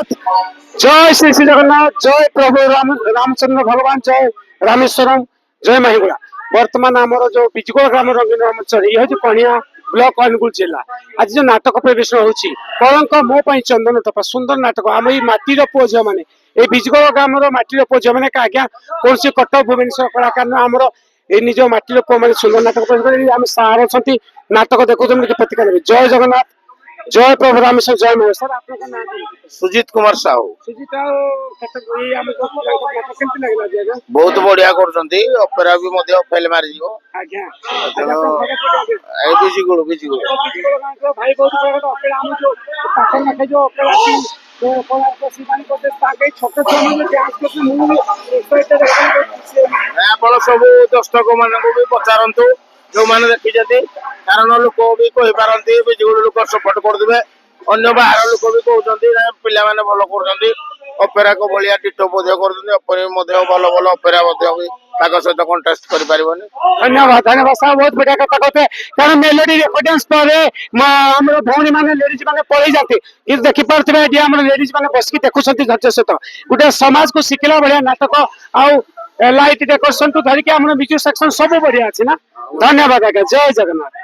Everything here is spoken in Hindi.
जय श्री श्री जगन्नाथ जय प्रभु रामचंद्र भगवान जय रामेश्वरम जय महिगुड़ा वर्तमान आमर जो बिजगोल ग्राम रंगीन मंच ये हूँ कणिया ब्लॉक अनुगुल जिला आज जो नाटक प्रदर्शन होची कलंक मो पई चंदन टपा सुंदर नाटक आम ये माटीर पुओ झील मैंने ये बिजगोल ग्राम माटीर पुओ झील मैंने आज्ञा कौन कटक भुवनेश्वर कलाकार आमर ये निज माटीर पुओ मैंने सुंदर नाटक प्रदर्शन आम सार अच्छा नाटक देखुं प्रतिक्रिया देवी जय जगन्नाथ जय प्रभु रामेश्वर जय महेश सर आपका नाम सुजीत कुमार साहू सुजीत लगला बहुत बढ़िया करछंती ऑपेरा भी मध्य फेल मारि दियो आज्ञा ए बिजिगुल भाई बहुत बड़ा ऑपेरा हम जो पाखन में जो ऑपेरा थी तो कोला को सीमानी को ताके छोटे छोटे में डांस करते मूवी एक्सपेक्टेड है बड़ सब दर्शक मान को भी पचारंतु जो माने देखि जति कारण लोक भी कहि पारंती बिजिगुल लोक सपोर्ट कर देबे अन्य बाहर लोक भी कहउछंती ना पिला माने भलो करछंती ऑपेरा को बलिया टिटो बोध्य करछंती ऑपेरा मध्य भलो भलो ऑपेरा मध्य भी ताको सहित कंटेस्ट करि परिबनी धन्यवाद साहब बहुत बढ़िया कथा कहते कारण मेलोडी रेकॉर्डिंग्स पर हमर भौणी माने लेडीज माने पळी जाते कि देखि परतबे एडी हमर लेडीज माने बसकी देखुछंती धैर्य सहित गुटे समाज को सिखला बढ़िया नाटक आउ लाइट डेकोरेशन तो धरिके हमर बिजू सेक्शन सब बढ़िया अछि ना धन्यवाद आज्ञा जय जगन्नाथ।